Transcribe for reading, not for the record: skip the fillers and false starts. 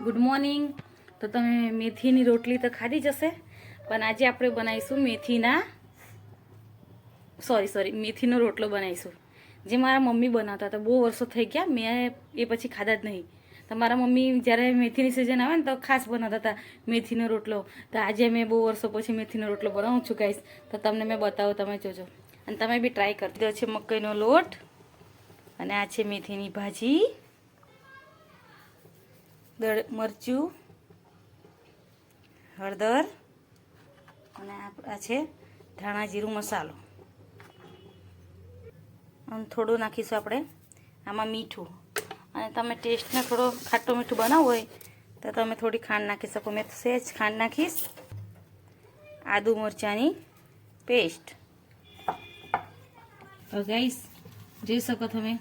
Good morning. તો તમે મેથીની રોટલી તો ખાધી જ હશે, પણ આજે આપણે બનાવીશું મેથીનો રોટલો બનાવીશું, જે મારા મમ્મી બનાવતા હતા. બહુ વર્ષો થઈ ગયા, મેં એ પછી ખાધા જ નહીં. તો મારા મમ્મી જ્યારે મેથીની સિઝન આવે ને તો ખાસ બનાવતા હતા મેથીનો રોટલો. તો આજે મેં બહુ વર્ષો પછી મેથીનો રોટલો બનાવું છું ગાઈસ. તો તમને મેં બતાવું, તમે જોજો અને તમે બી ટ્રાય કરી દો. છે મકાઈનો લોટ અને આ છે મેથીની ભાજી, મરચું, હળદર અને આ છે ધાણા જીરું મસાલો. અને થોડું નાખીશું આપણે આમાં મીઠું. અને તમે ટેસ્ટને થોડો ખાટું મીઠું બનાવવું હોય તો તમે થોડી ખાંડ નાખી શકો. મેં સહેજ ખાંડ નાખીશ. આદુ મરચાંની પેસ્ટ. તો ગાઈસ જોઈ શકો તમે